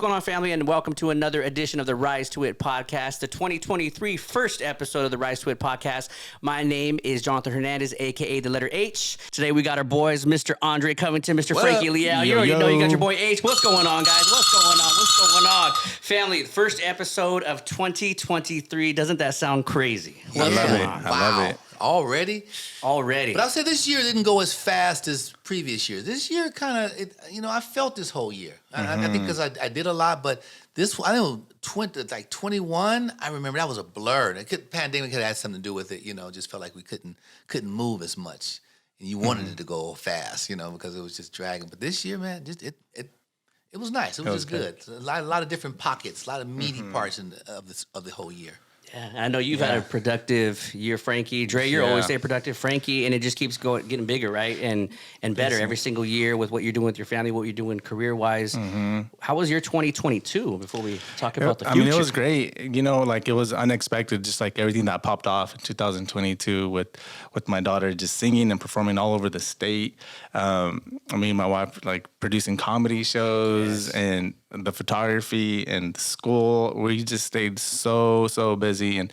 going on, family, and welcome to another edition of the Rise to It podcast, the 2023 first episode of the Rise to It podcast. My name is Jonathan Hernandez, a.k.a. the letter H. Today, we got our boys, Mr. Andre Covington, Mr. Frankie Leal. You already know you got your boy H. What's going on, guys? What's going on? Family, the first episode of 2023. Doesn't that sound crazy? I love it. Already. But I'll say this year didn't go as fast as previous years. This year kind of, I felt this whole year. I think because I did a lot, but this, I know, 21, I remember that was a blur. The pandemic had had something to do with it, just felt like we couldn't move as much. And you wanted it to go fast, because it was just dragging. But this year, man, just it was nice. It was just good. A lot of different pockets, a lot of meaty parts of the whole year. Yeah, I know you've had a productive year, Frankie. Dre, you're always staying productive, Frankie, and it just keeps getting bigger, right? And better every single year with what you're doing with your family, what you're doing career-wise. How was your 2022 before we talk about the future? I mean, it was great. It was unexpected, just like everything that popped off in 2022 with my daughter just singing and performing all over the state. My wife, producing comedy shows and the photography and school. We just stayed so busy, and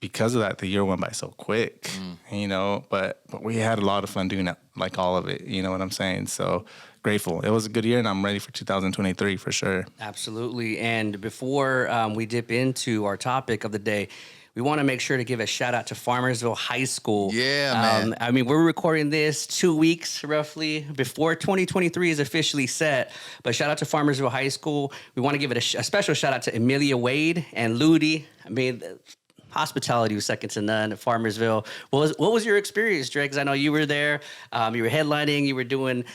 because of that, the year went by so quick. But we had a lot of fun doing it, all of it. You know what I'm saying? So grateful. It was a good year, and I'm ready for 2023 for sure. Absolutely. And before we dip into our topic of the day, we want to make sure to give a shout out to Farmersville High School. Yeah, man. We're recording this 2 weeks roughly before 2023 is officially set. But shout out to Farmersville High School. We want to give it a special shout out to Amelia Wade and Ludi. Hospitality was second to none at Farmersville. What was your experience, Dre? Because I know you were there. You were headlining. You were doing,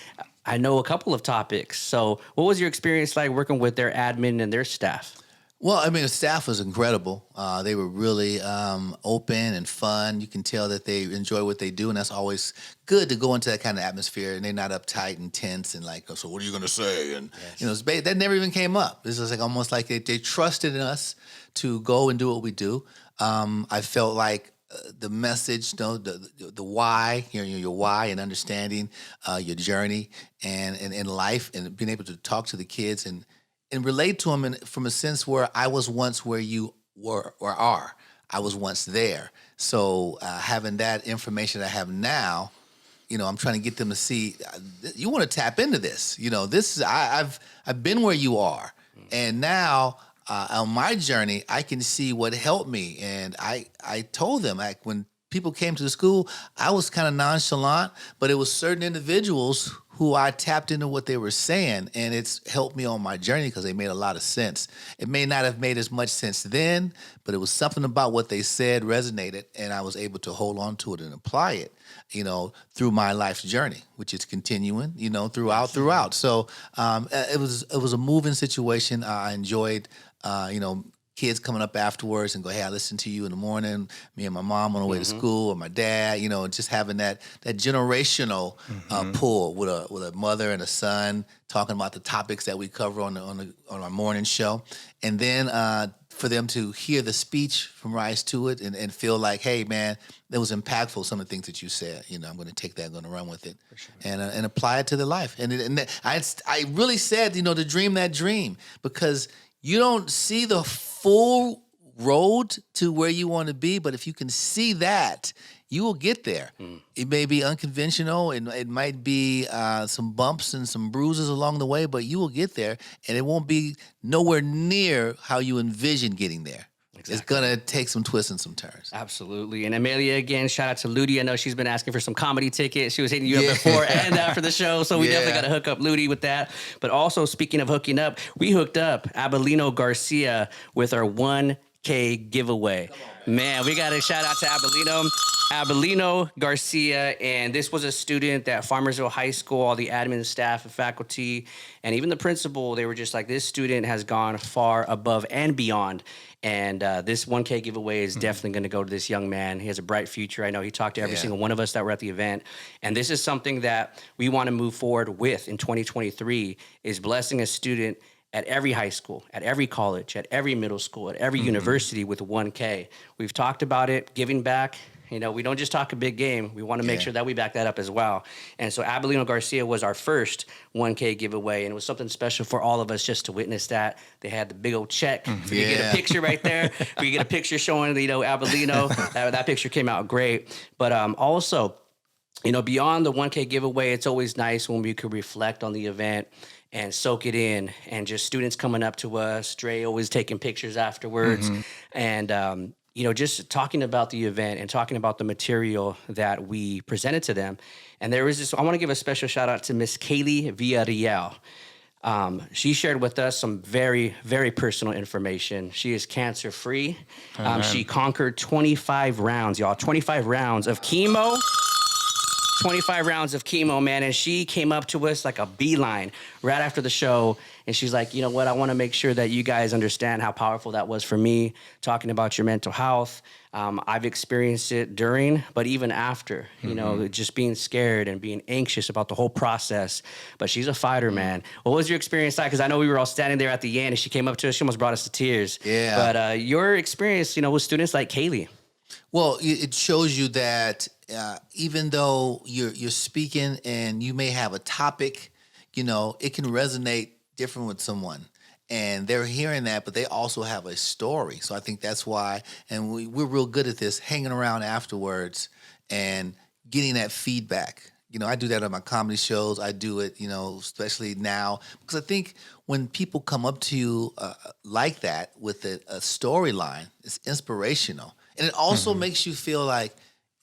I know, a couple of topics. So what was your experience like working with their admin and their staff? Well, the staff was incredible. They were really open and fun. You can tell that they enjoy what they do, and that's always good to go into that kind of atmosphere, and they're not uptight and tense and so what are you going to say? And, that never even came up. This was almost like they trusted in us to go and do what we do. I felt like the message, the why, your why and understanding your journey and in life and being able to talk to the kids and relate to them from a sense where I was once where you were or are. I was once there. So having that information I have now, I'm trying to get them to see, you want to tap into this. This is, I've been where you are. And now on my journey, I can see what helped me. And I told them, when people came to the school, I was kind of nonchalant, but it was certain individuals who I tapped into what they were saying, and it's helped me on my journey because they made a lot of sense. It may not have made as much sense then, but it was something about what they said resonated, and I was able to hold on to it and apply it, through my life's journey, which is continuing, throughout. So it was a moving situation. I enjoyed, kids coming up afterwards and go, hey, I listened to you in the morning, me and my mom on the way to school, or my dad, just having that generational pull with a mother and a son talking about the topics that we cover on our morning show. And then for them to hear the speech from Rise to It and feel like, hey, man, that was impactful, some of the things that you said. I'm going to take that, I'm going to run with it, sure, and apply it to their life. And I really said, to dream that dream, because you don't see the full road to where you want to be, but if you can see that, you will get there. It may be unconventional, and it might be some bumps and some bruises along the way, but you will get there, and it won't be nowhere near how you envision getting there. Exactly. It's going to take some twists and some turns. Absolutely. And Amelia, again, shout out to Ludi. I know she's been asking for some comedy tickets. She was hitting you up before and after the show, so we definitely got to hook up Ludi with that. But also, speaking of hooking up, we hooked up Abelino Garcia with our 1K giveaway. Man, we got to shout out to Abelino Garcia, and this was a student at Farmersville High School. All the admin staff and faculty and even the principal, they were just like, this student has gone far above and beyond. And this 1K giveaway is definitely going to go to this young man. He has a bright future. I know he talked to every single one of us that were at the event. And this is something that we want to move forward with in 2023, is blessing a student at every high school, at every college, at every middle school, at every university with 1K. We've talked about it, giving back. You know, we don't just talk a big game. We want to make sure that we back that up as well. And so Abelino Garcia was our first 1K giveaway, and it was something special for all of us just to witness that. They had the big old check. We could get a picture right there. We could get a picture showing, you know, Abelino. that picture came out great. But also, you know, beyond the 1K giveaway, it's always nice when we could reflect on the event and soak it in, and just students coming up to us, Dre always taking pictures afterwards, and you know, just talking about the event and talking about the material that we presented to them. And there was this, I want to give a special shout out to Miss Kaylee Villarreal. She shared with us some very, very personal information. She is cancer free. She conquered 25 rounds, y'all, 25 rounds of chemo. 25 rounds of chemo, man. And she came up to us like a beeline right after the show. And she's like, you know what? I want to make sure that you guys understand how powerful that was for me, talking about your mental health. I've experienced it during, but even after, you know, just being scared and being anxious about the whole process. But she's a fighter, man. What was your experience like? Because I know we were all standing there at the end and she came up to us. She almost brought us to tears. Yeah. But your experience, you know, with students like Kaylee. Well, it shows you that even though you're speaking and you may have a topic, you know, it can resonate different with someone. And they're hearing that, but they also have a story. So I think that's why, and we're real good at this, hanging around afterwards and getting that feedback. You know, I do that on my comedy shows. I do it, you know, especially now, because I think when people come up to you like that with a storyline, it's inspirational. And it also makes you feel like,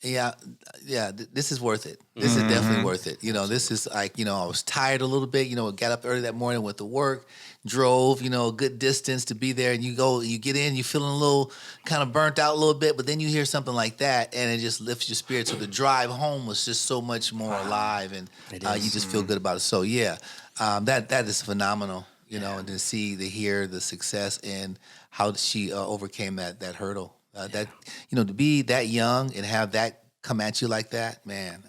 this is worth it. This is definitely worth it. You know, this is like, you know, I was tired a little bit, you know, got up early that morning, went to work, drove, you know, a good distance to be there, and you get in, you're feeling a little kind of burnt out a little bit, but then you hear something like that and it just lifts your spirits. So the drive home was just so much more alive, and you just feel good about it. So that is phenomenal, you know, and to hear the success and how she overcame that hurdle. That, you know, to be that young and have that come at you like that, man,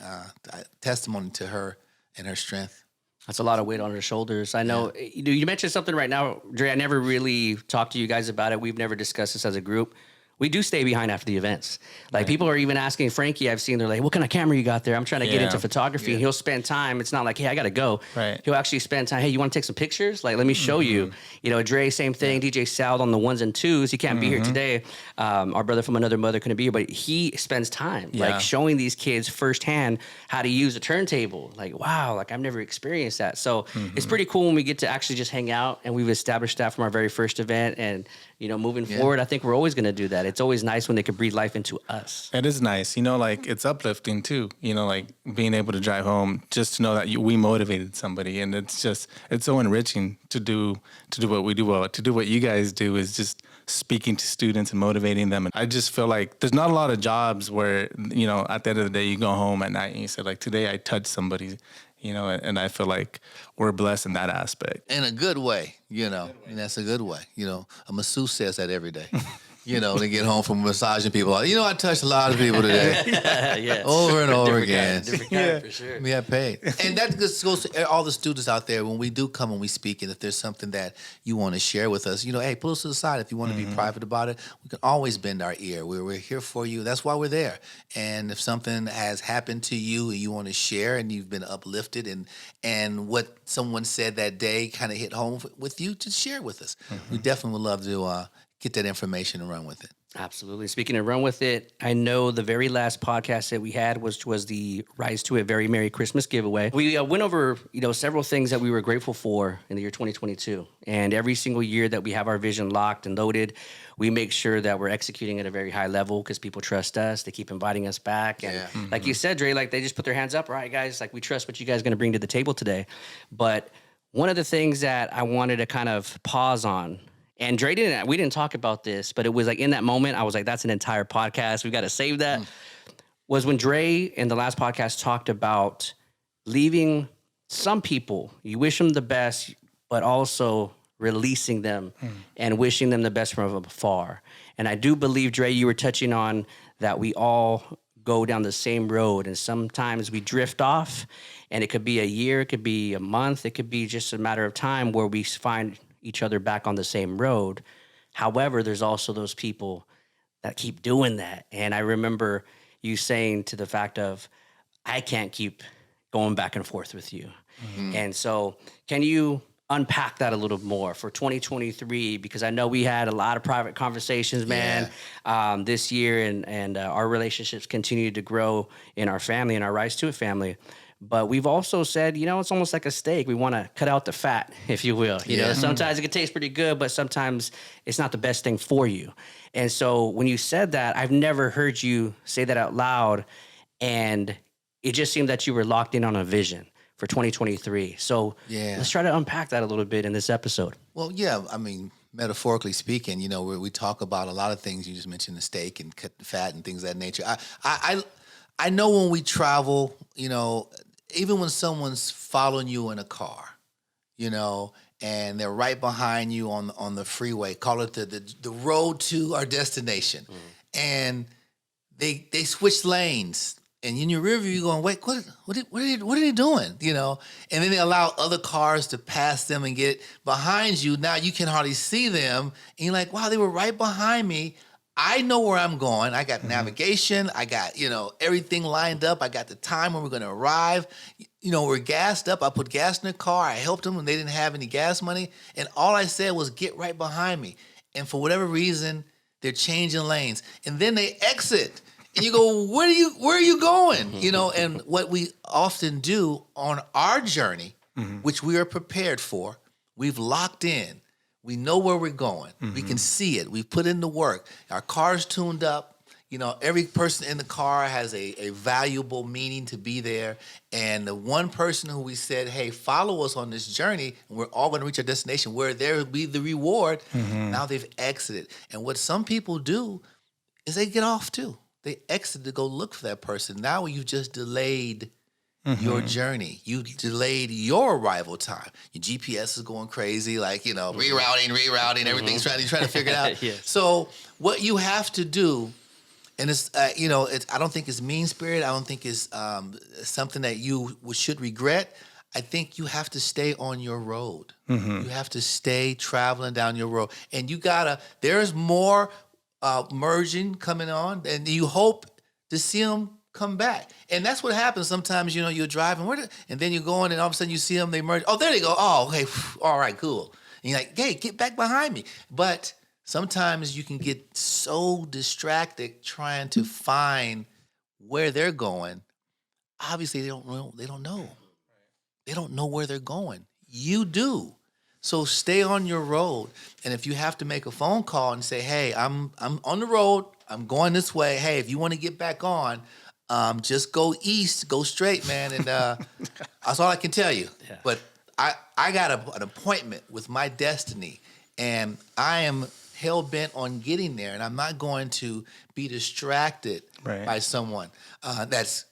testimony to her and her strength. That's a lot of weight on her shoulders. I know you mentioned something right now, Dre. I never really talked to you guys about it. We've never discussed this as a group. We do stay behind after the events. Like people are even asking Frankie, I've seen, they're like, what kind of camera you got there? I'm trying to get into photography. And he'll spend time. It's not like, hey, I got to go. Right. He'll actually spend time. Hey, you want to take some pictures? Like, let me show you. You know, Dre, same thing. DJ Sal on the 1s and 2s. He can't be here today. Our brother from another mother couldn't be here, but he spends time like showing these kids firsthand how to use a turntable. Like, wow, like I've never experienced that. So it's pretty cool when we get to actually just hang out, and we've established that from our very first event. And, you know, moving forward, I think we're always going to do that. It's always nice when they can breathe life into us. It is nice. You know, like it's uplifting too, you know, like being able to drive home just to know that we motivated somebody. And it's so enriching to do what we do well. To do what you guys do is just speaking to students and motivating them. And I just feel like there's not a lot of jobs where, you know, at the end of the day, you go home at night and you say like, today I touched somebody, you know, and I feel like we're blessed in that aspect. In a good way, you know, and that's a good way. You know, a masseuse says that every day. You know, they get home from massaging people. You know, I touched a lot of people today. Over and over again. Different kind, for sure. We have paid. And that just goes to all the students out there. When we do come and we speak, and if there's something that you want to share with us, you know, hey, pull us to the side. If you want to be private about it, we can always bend our ear. We're here for you. That's why we're there. And if something has happened to you and you want to share and you've been uplifted and what someone said that day kind of hit home with you, just share with us. We definitely would love to get that information and run with it. Absolutely. Speaking of run with it, I know the very last podcast that we had was the Rise to a Very Merry Christmas giveaway. We went over, you know, several things that we were grateful for in the year 2022. And every single year that we have our vision locked and loaded, we make sure that we're executing at a very high level because people trust us. They keep inviting us back. And like you said, Dre, like they just put their hands up. All right, guys, like we trust what you guys are going to bring to the table today. But one of the things that I wanted to kind of pause on, and Dre we didn't talk about this, but it was like in that moment, I was like, that's an entire podcast. We got to save that. Was when Dre in the last podcast talked about leaving some people, you wish them the best, but also releasing them and wishing them the best from afar. And I do believe, Dre, you were touching on that we all go down the same road, and sometimes we drift off, and it could be a year, it could be a month, it could be just a matter of time where we find each other back on the same road. However, there's also those people that keep doing that. And I remember you saying to the fact of, I can't keep going back and forth with you. And so can you unpack that a little more for 2023? Because I know we had a lot of private conversations, man, this year, and our relationships continue to grow in our family, in our Rise to It family. But we've also said, it's almost like a steak. We want to cut out the fat, if you will. You know, sometimes it can taste pretty good, but sometimes it's not the best thing for you. And so when you said that, I've never heard you say that out loud. And it just seemed that you were locked in on a vision for 2023. So let's try to unpack that a little bit in this episode. Well, yeah, I mean, metaphorically speaking, we talk about a lot of things. You just mentioned the steak and cut the fat and things of that nature. I know when we travel, even when someone's following you in a car, and they're right behind you on the freeway, call it the road to our destination, and they switch lanes. And in your rear view, you're going, wait, what are they doing? And then they allow other cars to pass them and get behind you. Now you can hardly see them. And you're like, wow, they were right behind me. I know where I'm going. I got navigation. I got, everything lined up. I got the time when we're going to arrive. We're gassed up. I put gas in the car. I helped them when they didn't have any gas money. And all I said was, get right behind me. And for whatever reason, they're changing lanes. And then they exit. And you go, where are you going? And what we often do on our journey, which we are prepared for, we've locked in. We know where we're going. We can see it. We've put in the work. Our car's tuned up. Every person in the car has a valuable meaning to be there. And the one person who we said, hey, follow us on this journey, and we're all going to reach our destination where there will be the reward. Now they've exited. And what some people do is they get off too. They exit to go look for that person. Now you've just delayed your journey. You delayed your arrival time. Your GPS is going crazy, like, rerouting, everything's trying to figure it out. So what you have to do, and it's, I don't think it's mean spirit. I don't think it's something that you should regret. I think you have to stay on your road. You have to stay traveling down your road. And there's more merging coming on, and you hope to see them come back. And that's what happens sometimes. You're driving, and then you're going, and all of a sudden you see them, they merge. Oh, there they go. Oh, okay. All right, cool. And you're like, hey, get back behind me. But sometimes you can get so distracted trying to find where they're going. Obviously, they don't know. They don't know. They don't know where they're going. You do. So stay on your road. And if you have to make a phone call and say, hey, I'm on the road, I'm going this way. Hey, if you want to get back on, just go east, go straight, man. And that's all I can tell you. Yeah. But I got an appointment with my destiny, and I am hell-bent on getting there. And I'm not going to be distracted by someone that's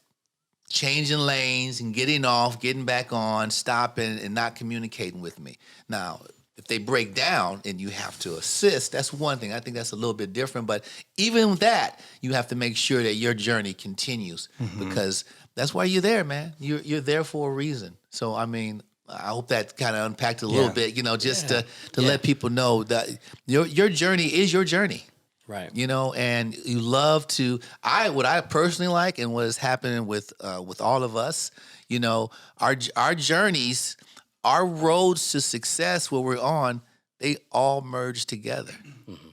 changing lanes and getting off, getting back on, stopping, and not communicating with me. Now, if they break down and you have to assist, that's one thing. I think that's a little bit different. But even with that, you have to make sure that your journey continues, because that's why you're there, man. You're there for a reason. So, I mean, I hope that kind of unpacked a little bit, just to let people know that your journey is your journey. Right. And you love to, what I personally like, and what is happening with all of us, our journeys, our roads to success where we're on, they all merge together.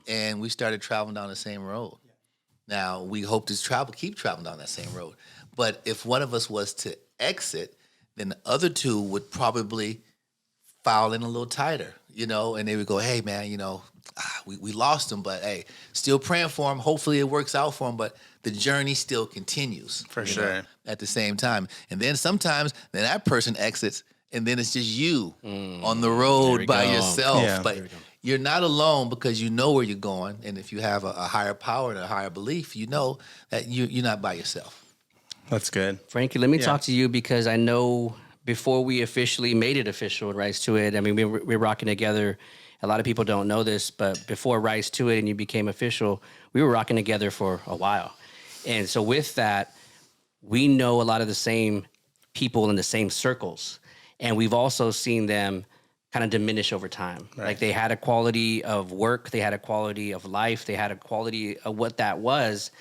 And we started traveling down the same road. Now we hope to keep traveling down that same road. But if one of us was to exit, then the other two would probably file in a little tighter, and they would go, hey man, we lost him, but hey, still praying for him. Hopefully it works out for him, but the journey still continues. For sure. At the same time. And then sometimes that person exits, and then it's just you on the road by yourself. Yeah. But you're not alone, because you know where you're going. And if you have a higher power and a higher belief, you know that you're not by yourself. That's good. Frankie, let me talk to you, because I know before we officially made it official, Rise to It, I mean, we're rocking together. A lot of people don't know this, but before Rise to It and you became official, we were rocking together for a while. And so with that, we know a lot of the same people in the same circles. And we've also seen them kind of diminish over time. Right. Like they had a quality of work, they had a quality of life, they had a quality of what that was.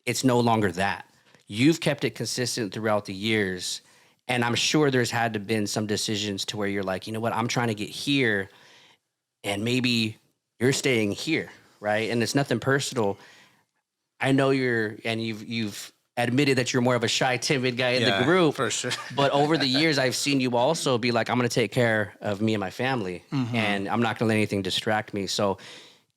It's no longer that. you've kept it consistent throughout the years. And I'm sure there's had to been some decisions to where you're like, you know what, I'm trying to get here, and maybe you're staying here, right? And it's nothing personal. I know you've admitted that you're more of a shy, timid guy in the group. For sure. But over the years, I've seen you also be like, I'm going to take care of me and my family, and I'm not going to let anything distract me. So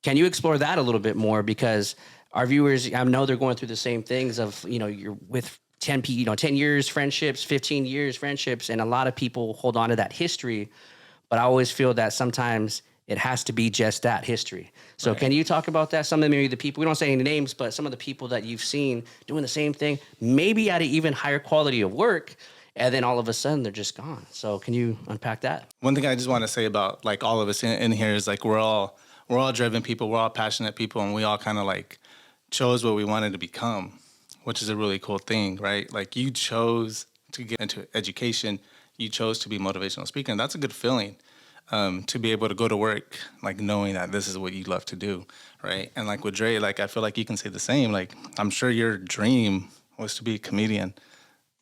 can you explore that a little bit more? Because our viewers, I know they're going through the same things of, you're with 10 years friendships, 15 years friendships, and a lot of people hold on to that history. But I always feel that sometimes it has to be just that history. So Can you talk about that? Some of maybe the people, we don't say any names, but some of the people that you've seen doing the same thing, maybe at an even higher quality of work, and then all of a sudden they're just gone. So can you unpack that? One thing I just want to say about like all of us in here is like we're all driven people, we're all passionate people, and we all kind of like chose what we wanted to become, which is a really cool thing, right? Like you chose to get into education, you chose to be a motivational speaker, and that's a good feeling. To be able to go to work, like knowing that this is what you love to do, right? And like with Dre, like I feel like you can say the same. Like I'm sure your dream was to be a comedian,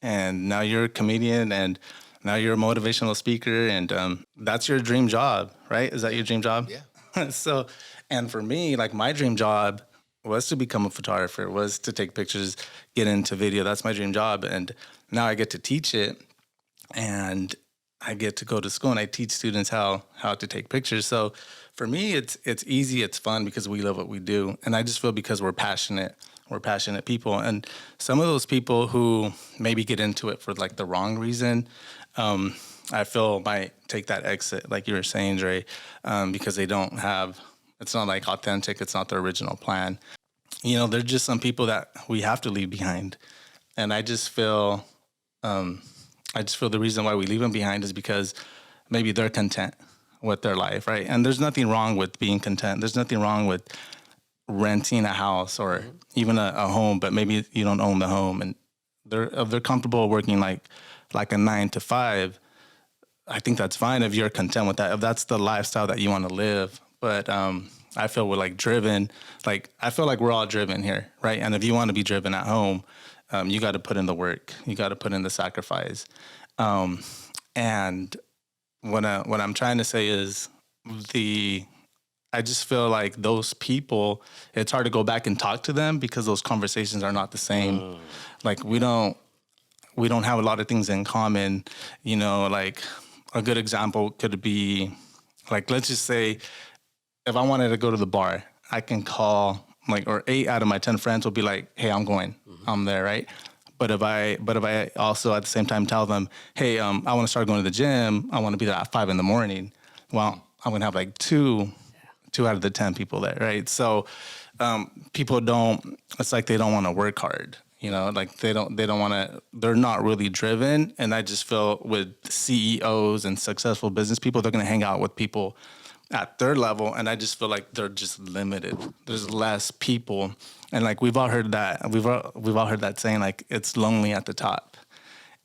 and now you're a comedian, and now you're a motivational speaker, and that's your dream job, right? Is that your dream job? Yeah. So, and for me, like my dream job was to become a photographer, was to take pictures, get into video. That's my dream job, and now I get to teach it, and I get to go to school and I teach students how to take pictures. So for me, it's easy, it's fun because we love what we do. And I just feel because we're passionate people. And some of those people who maybe get into it for like the wrong reason, I feel might take that exit, like you were saying, Dre, because they don't have, it's not like authentic, it's not the original plan. There's just some people that we have to leave behind. And I just feel the reason why we leave them behind is because maybe they're content with their life, right? And there's nothing wrong with being content. There's nothing wrong with renting a house or even a home, but maybe you don't own the home, and they're comfortable working like a 9 to 5. I think that's fine if you're content with that, if that's the lifestyle that you want to live. But I feel we're like driven. Like I feel like we're all driven here, right? And if you want to be driven at home, you got to put in the work. You got to put in the sacrifice. And what I'm trying to say is I just feel like those people, it's hard to go back and talk to them because those conversations are not the same. Like we don't have a lot of things in common. Like a good example could be like, let's just say if I wanted to go to the bar, I can call or 8 out of my 10 friends will be like, hey, I'm going. I'm there, right? But if I also at the same time tell them, hey, I want to start going to the gym, I want to be there at 5 a.m. Well, I'm gonna have like two out of the 10 people there, right? So people don't. It's like they don't want to work hard, like they don't want to. They're not really driven, and I just feel with CEOs and successful business people, they're gonna hang out with people at their level, and I just feel like they're just limited. There's less people, and like we've all heard that. We've all heard that saying, like it's lonely at the top,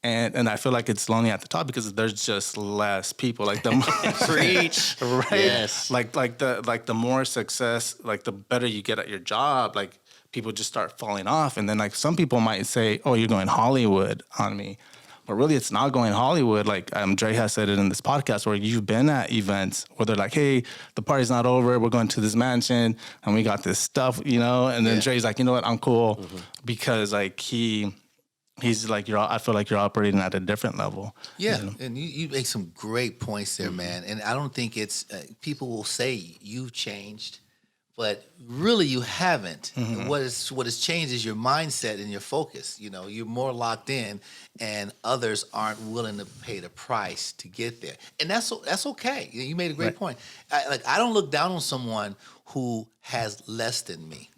and I feel like it's lonely at the top because there's just less people. Like the preach, right? Yes. Like the more success, like the better you get at your job, like people just start falling off, and then like some people might say, "Oh, you're going Hollywood on me." But really, it's not going Hollywood. Like Dre has said it in this podcast where you've been at events where they're like, hey, the party's not over. We're going to this mansion and we got this stuff, And then Dre's like, you know what? I'm cool because like he's like, I feel like you're operating at a different level. Yeah. And you make some great points there, man. And I don't think it's, people will say you've changed, but really you haven't. And what has changed is your mindset and your focus. You're more locked in, and others aren't willing to pay the price to get there. And that's okay. You made a great point. I don't look down on someone who has less than me.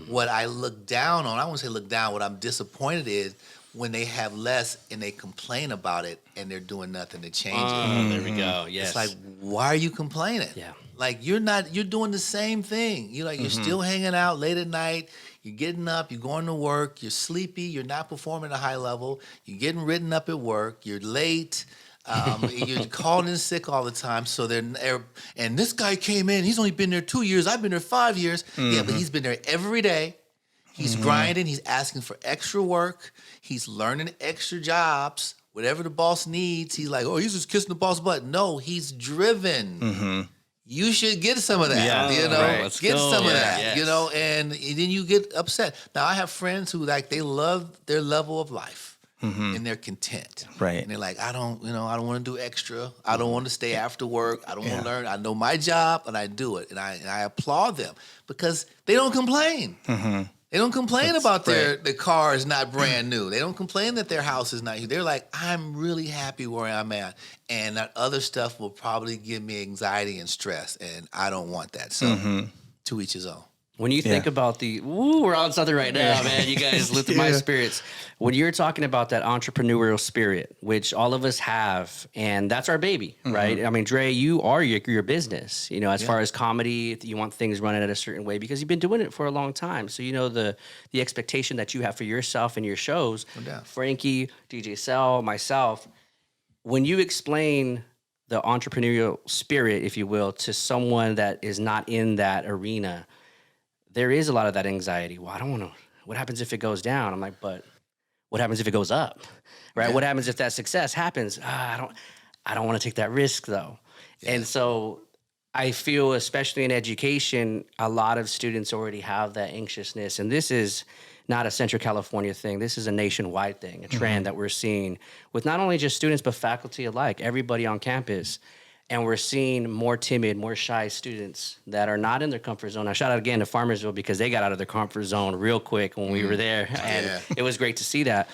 What I look down on, I won't say look down, what I'm disappointed is when they have less and they complain about it and they're doing nothing to change it. There we go. Yes. It's like, why are you complaining? Yeah. Like you're doing the same thing. You're still hanging out late at night. You're getting up, you're going to work, you're sleepy, you're not performing at a high level, you're getting written up at work, you're late, you're calling in sick all the time. So and this guy came in, he's only been there 2 years, I've been there 5 years. Yeah, but he's been there every day. He's grinding. He's asking for extra work. He's learning extra jobs. Whatever the boss needs, he's like, oh, he's just kissing the boss butt. No, he's driven. You should get some of that, get some of that, and then you get upset. Now, I have friends who they love their level of life and they're content. Right. And they're like, I don't want to do extra. I don't want to stay after work. I don't want to learn. I know my job and I do it. And I applaud them because they don't complain. They don't complain about their car is not brand new. They don't complain that their house is not here. They're like, I'm really happy where I'm at. And that other stuff will probably give me anxiety and stress. And I don't want that. So to each his own. When you think about we're on something right now, man. You guys lifted my spirits. When you're talking about that entrepreneurial spirit, which all of us have, and that's our baby, right? I mean, Dre, you are your business. As far as comedy, you want things running at a certain way because you've been doing it for a long time. So the expectation that you have for yourself and your shows. Frankie, DJ Sel, myself. When you explain the entrepreneurial spirit, if you will, to someone that is not in that arena, there is a lot of that anxiety. Well, I don't want to, what happens if it goes down? I'm like, but what happens if it goes up? Right? Yeah. What happens if that success happens? I don't want to take that risk though. Yeah. And so I feel, especially in education, a lot of students already have that anxiousness. And this is not a Central California thing. This is a nationwide thing, a trend that we're seeing with not only just students, but faculty alike, everybody on campus. And we're seeing more timid, more shy students that are not in their comfort zone. I shout out again to Farmersville because they got out of their comfort zone real quick when we were there. And it was great to see that.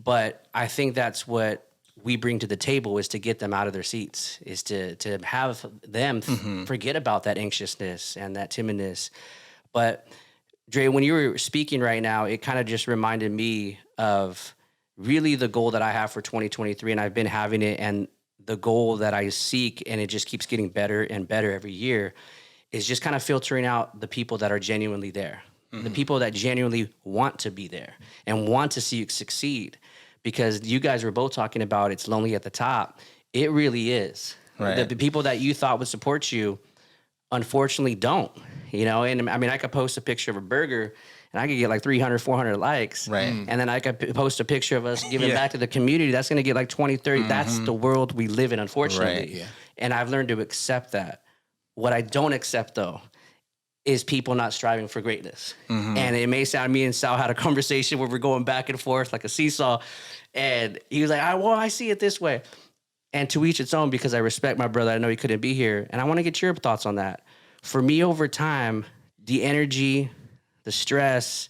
But I think that's what we bring to the table is to get them out of their seats, is to have them forget about that anxiousness and that timidness. But Dre, when you were speaking right now, it kind of just reminded me of really the goal that I have for 2023, and I've been having it, and the goal that I seek, and it just keeps getting better and better every year, is just kind of filtering out the people that are genuinely there, the people that genuinely want to be there and want to see you succeed. Because you guys were both talking about it's lonely at the top. It really is. Right. The people that you thought would support you, unfortunately, don't. And I mean, I could post a picture of a burger and I could get like 300, 400 likes. Right. And then I could post a picture of us giving back to the community. That's going to get like 20, 30. That's the world we live in, unfortunately. Right. Yeah. And I've learned to accept that. What I don't accept, though, is people not striving for greatness. And it may sound, me and Sal had a conversation where we're going back and forth like a seesaw. And he was like, I see it this way. And to each its own, because I respect my brother. I know he couldn't be here. And I want to get your thoughts on that. For me, over time, the energy, the stress,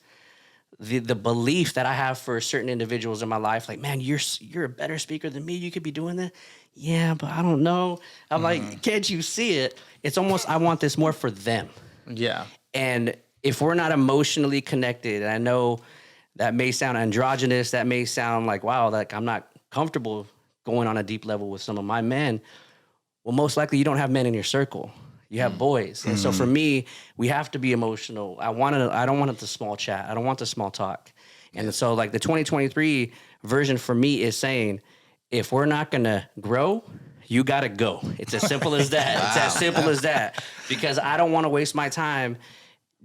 the belief that I have for certain individuals in my life, like, man, you're a better speaker than me. You could be doing that. Yeah, but I don't know. I'm like, can't you see it? It's almost, I want this more for them. Yeah. And if we're not emotionally connected, and I know that may sound androgynous, that may sound like, wow, like I'm not comfortable going on a deep level with some of my men. Well, most likely you don't have men in your circle. You have boys. And so for me, we have to be emotional. I don't want the small chat. I don't want the small talk. And so like the 2023 version for me is saying, if we're not going to grow, you got to go. It's as simple as that. Wow. It's as simple as that. Because I don't want to waste my time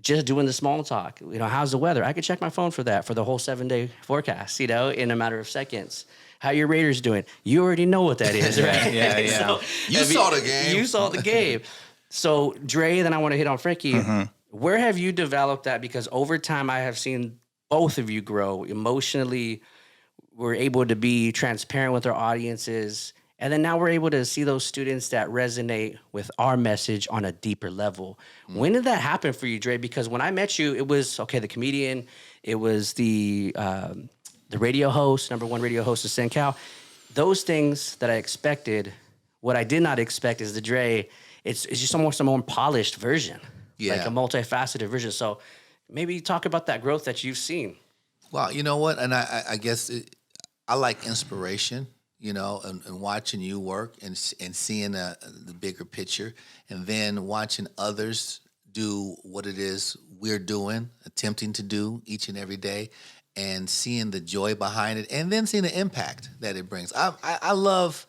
just doing the small talk. How's the weather? I could check my phone for that, for the whole 7-day forecast, in a matter of seconds. How your Raiders doing? You already know what that is, right? Yeah. So, you saw the game. You saw the game. So, Dre, then I want to hit on Frankie. Where have you developed that? Because over time, I have seen both of you grow emotionally. We're able to be transparent with our audiences. And then now we're able to see those students that resonate with our message on a deeper level. When did that happen for you, Dre? Because when I met you, it was, the comedian. It was the radio host, #1 radio host of SenCal. Those things that I expected. What I did not expect is the Dre. It's just almost a more polished version, like a multifaceted version. So maybe talk about that growth that you've seen. Well, you know what? And I guess I like inspiration, and watching you work and seeing the bigger picture, and then watching others do what it is we're doing, attempting to do each and every day, and seeing the joy behind it, and then seeing the impact that it brings. I love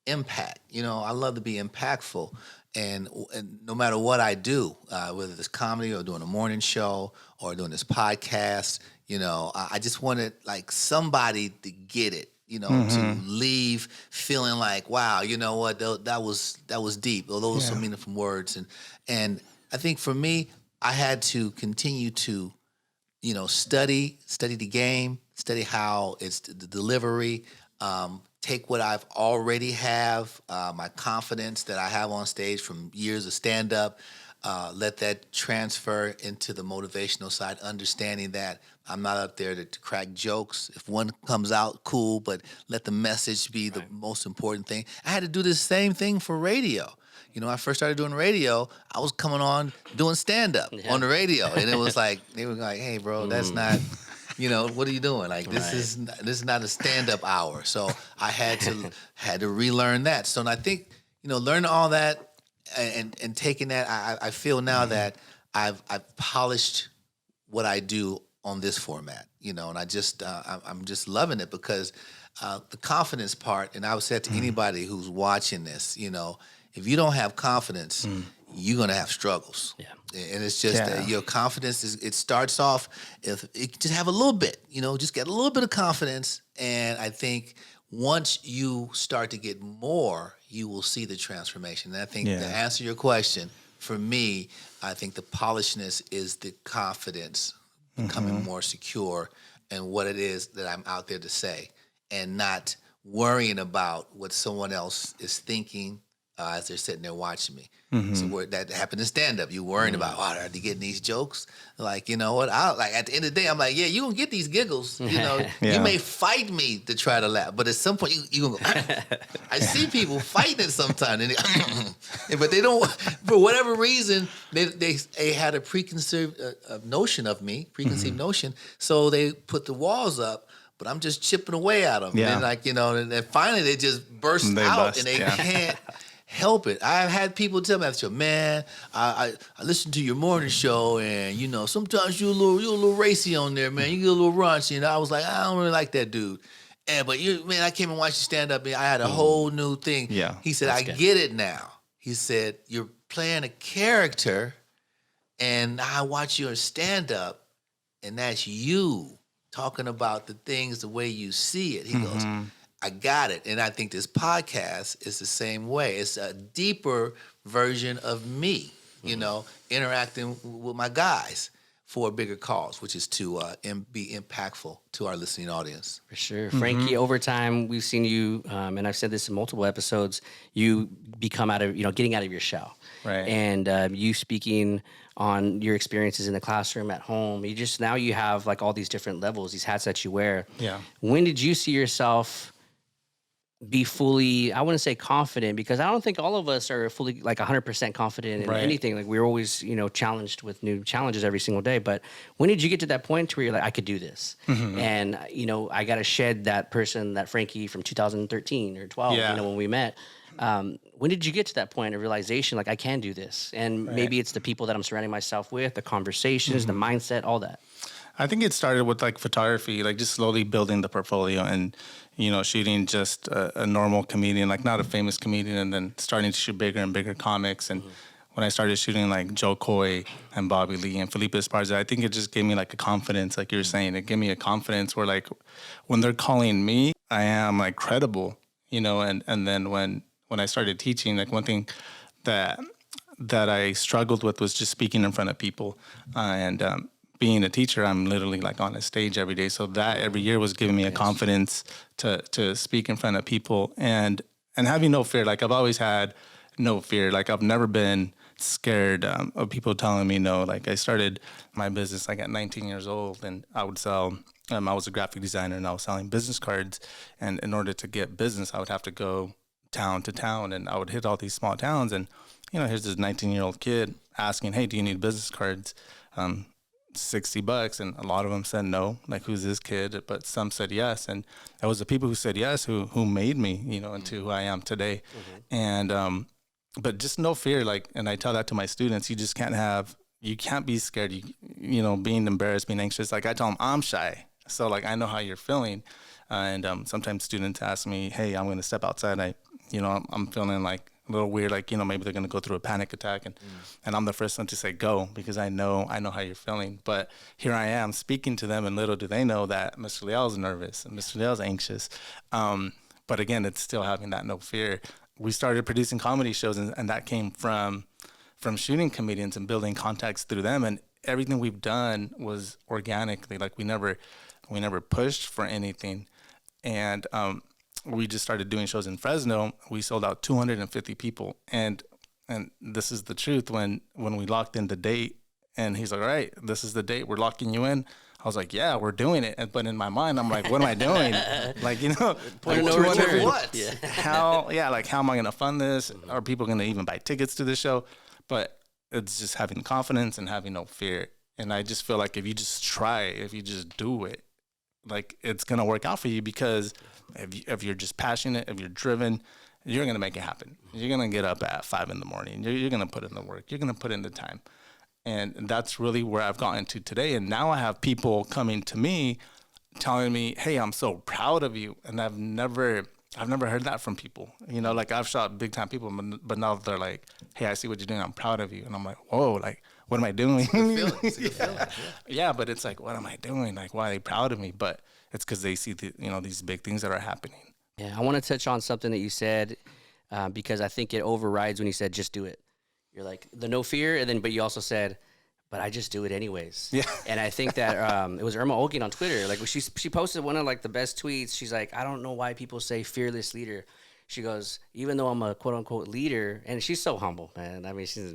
impact. I love to be impactful. and no matter what I do, whether it's comedy or doing a morning show or doing this podcast, I just wanted like somebody to get it, to leave feeling like, wow, you know what, that was deep. Those were some meaningful words, and I think for me, I had to continue to, study the game, study how it's the delivery. Take what I've already have, my confidence that I have on stage from years of stand-up, let that transfer into the motivational side, understanding that I'm not up there to crack jokes. If one comes out, cool, but let the message be the most important thing. I had to do the same thing for radio. I first started doing radio, I was coming on doing stand-up on the radio, and it was like, they were like, hey, bro, that's not... what are you doing? Like this is not a stand-up hour. So I had to relearn that. So and I think, learning all that and taking that, I feel now that I've polished what I do on this format, and I just I'm just loving it because the confidence part, and I would say to anybody who's watching this, if you don't have confidence, you're gonna have struggles. Yeah. And it's just your confidence it starts off, if you just have a little bit, just get a little bit of confidence. And I think once you start to get more, you will see the transformation. And I think to answer your question, for me, I think the polishedness is the confidence becoming more secure in what it is that I'm out there to say, and not worrying about what someone else is thinking as they're sitting there watching me. So that happened in stand-up. You worrying about, are they getting these jokes? Like, you know what? At the end of the day, I'm like, you gonna get these giggles. You may fight me to try to laugh, but at some point you gonna go. I see people fighting it sometimes, but they don't. For whatever reason, they had a preconceived notion of me, notion. So they put the walls up. But I'm just chipping away at them. Yeah. And then finally they just burst out and they can't help it. I've had people tell me after, man, I listen to your morning show, and sometimes you're a little racy on there, man. You get a little raunchy, and I was like, I don't really like that dude. But I came and watched you stand up, and I had a whole new thing. Yeah, he said, I get it now. He said, you're playing a character, and I watch your stand up, and that's you talking about the things the way you see it. He goes, I got it. And I think this podcast is the same way. It's a deeper version of me, interacting with my guys for a bigger cause, which is to be impactful to our listening audience. For sure. Frankie, over time, we've seen you, and I've said this in multiple episodes, you become out of, getting out of your shell. Right. And you speaking on your experiences in the classroom, at home, now you have like all these different levels, these hats that you wear. Yeah. When did you see yourself be fully, I wouldn't say confident, because I don't think all of us are fully like 100% confident in anything. Like we're always, challenged with new challenges every single day. But when did you get to that point to where you're like, I could do this? And, I got to shed that person, that Frankie from 2013 or 12, when we met. When did you get to that point of realization, like I can do this? And maybe it's the people that I'm surrounding myself with, the conversations, the mindset, all that. I think it started with like photography, like just slowly building the portfolio and, shooting just a normal comedian, like not a famous comedian, and then starting to shoot bigger and bigger comics. And when I started shooting like Joe Coy and Bobby Lee and Felipe Esparza, I think it just gave me like a confidence, like you were saying. It gave me a confidence where like when they're calling me, I am like credible, and then when I started teaching, like one thing that I struggled with was just speaking in front of people. Being a teacher, I'm literally like on a stage every day. So that every year was giving me a confidence to speak in front of people and having no fear. Like I've always had no fear. Like I've never been scared of people telling me no. Like I started my business like at 19 years old, and I would sell, I was a graphic designer and I was selling business cards. And in order to get business, I would have to go town to town, and I would hit all these small towns. And, here's this 19-year-old kid asking, hey, do you need business cards? $60, and a lot of them said no, like who's this kid? But some said yes, and it was the people who said yes who made me, into who I am today. And but just no fear, like, and I tell that to my students, you can't be scared, being embarrassed, being anxious. Like I tell them I'm shy, so like I know how you're feeling. And sometimes students ask me, hey, I'm going to step outside, I'm feeling like weird, like, maybe they're going to go through a panic attack, and I'm the first one to say go, because I know how you're feeling. But here I am speaking to them, and little do they know that Mr. Leal's nervous and Mr. Leal's anxious. But again, it's still having that no fear. We started producing comedy shows, and that came from shooting comedians and building contacts through them, and everything we've done was organically. Like, we never pushed for anything. And we just started doing shows in Fresno. We sold out 250 people. And this is the truth. When we locked in the date, and he's like, all right, this is the date, we're locking you in. I was like, yeah, we're doing it. But in my mind, I'm like, what am I doing? Like, Point no return. What? Yeah. how am I going to fund this? Are people going to even buy tickets to the show? But it's just having confidence and having no fear. And I just feel like if you just try, if you just do it, like, it's going to work out for you, because if you're just passionate, if you're driven, you're going to make it happen. You're going to get up at 5 a.m. You're going to put in the work. You're going to put in the time. And that's really where I've gotten to today. And now I have people coming to me telling me, hey, I'm so proud of you. And I've never heard that from people. Like, I've shot big time people, but now they're like, hey, I see what you're doing. I'm proud of you. And I'm like, whoa, like, what am I doing? It's a good feeling. Yeah, but it's like, what am I doing? Like, why are they proud of me? But it's because they see these big things that are happening. Yeah, I want to touch on something that you said, because I think it overrides when you said just do it. You're like, the no fear, but you also said, but I just do it anyways. Yeah. And I think that it was Irma Olgin on Twitter. Like, she posted one of, like, the best tweets. She's like, I don't know why people say fearless leader. She goes, even though I'm a quote unquote leader, and she's so humble, man. I mean, she's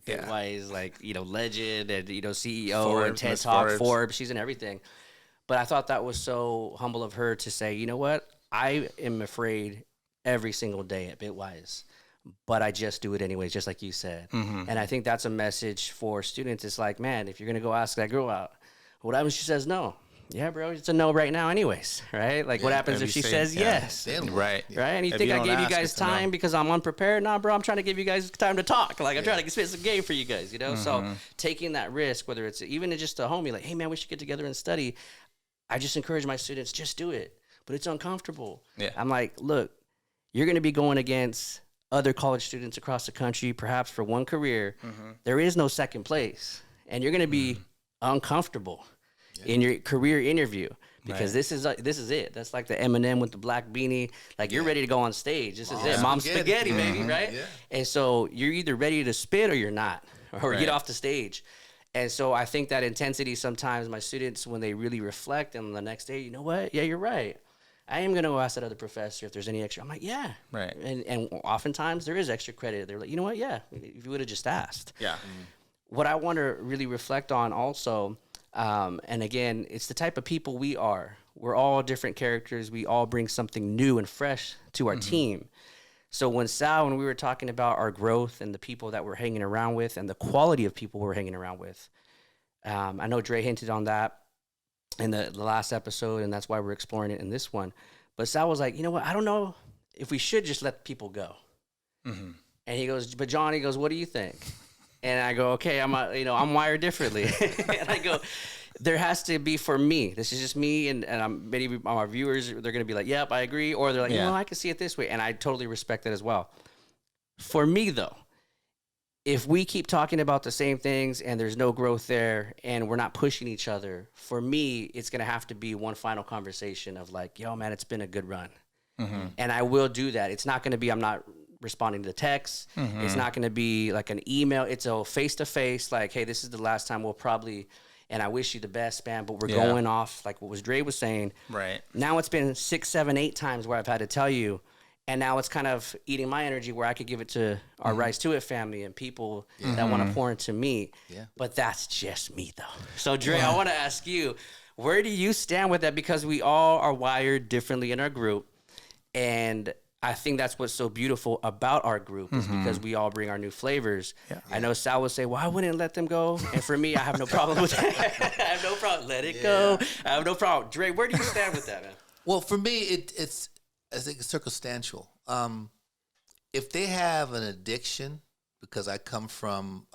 Bitwise, like, legend, and CEO Forbes, and TED Miss Talk, Forbes. Forbes. She's in everything. But I thought that was so humble of her to say, you know what? I am afraid every single day at Bitwise, but I just do it anyways, just like you said. Mm-hmm. And I think that's a message for students. It's like, man, if you're going to go ask that girl out, what happens if she says no? Yeah, bro, it's a no right now anyways, right? Like, what happens if she says yes? Right. Right? And you think I gave you guys time because I'm unprepared? Nah, bro, I'm trying to give you guys time to talk. Like, I'm trying to spit some game for you guys, So taking that risk, whether it's even just a homie, like, hey, man, we should get together and study. I just encourage my students, just do it. But it's uncomfortable. Yeah. I'm like, look, you're going to be going against other college students across the country, perhaps for one career. Mm-hmm. There is no second place. And you're going to be uncomfortable in your career interview, because this is it. That's like the Eminem with the black beanie. Like, you're ready to go on stage. This is it. Mom's spaghetti, baby, right? Yeah. And so you're either ready to spit or you're not, or get off the stage. And so I think that intensity, sometimes my students, when they really reflect, and the next day, you know what? Yeah, you're right. I am going to ask that other professor if there's any extra. I'm like, yeah. Right. And oftentimes there is extra credit. They're like, you know what? Yeah, if you would have just asked. Yeah. What I want to really reflect on also, and again, it's the type of people we are. We're all different characters. We all bring something new and fresh to our team. So when we were talking about our growth and the people that we're hanging around with and the quality of people we're hanging around with, I know Dre hinted on that in the last episode, and that's why we're exploring it in this one. But Sal was like, you know what? I don't know if we should just let people go. Mm-hmm. And he goes, but John, what do you think? And I go, okay, I'm wired differently. And I go, there has to be, for me, this is just me, and maybe our viewers, they're going to be like, yep, I agree. Or they're like, I can see it this way. And I totally respect that as well. For me, though, if we keep talking about the same things and there's no growth there and we're not pushing each other, for me, it's going to have to be one final conversation of like, yo, man, it's been a good run. Mm-hmm. And I will do that. It's not going to be, I'm not responding to texts. Mm-hmm. It's not going to be like an email. It's a face-to-face, like, hey, this is the last time we'll probably, and I wish you the best, man, but we're going off, like what Dre was saying. Right. Now it's been 6, 7, 8 times where I've had to tell you, and now it's kind of eating my energy where I could give it to our Rise to It family and people that want to pour into me. Yeah. But that's just me, though. So, Dre, I want to ask you, where do you stand with that? Because we all are wired differently in our group. And I think that's what's so beautiful about our group is because we all bring our new flavors. Yeah. I know Sal would say, well, I wouldn't let them go. And for me, I have no problem with that. I have no problem. Let it go. I have no problem. Dre, where do you stand with that, man? Well, for me, it's I think it's circumstantial. If they have an addiction, because I come from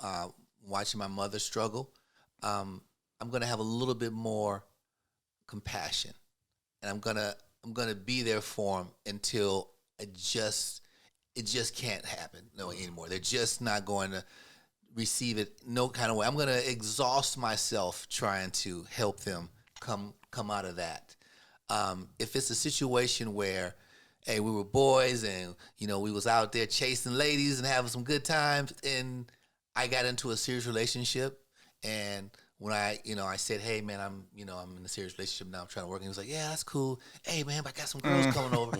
watching my mother struggle, I'm going to have a little bit more compassion, and I'm gonna be there for them until it just can't happen anymore. They're just not going to receive it no kind of way. I'm going to exhaust myself trying to help them come out of that. If it's a situation where, hey, we were boys and, we was out there chasing ladies and having some good times, and I got into a serious relationship, and when I said, hey, man, I'm in a serious relationship now, I'm trying to work, and he was like, yeah, that's cool. Hey, man, I got some girls coming over.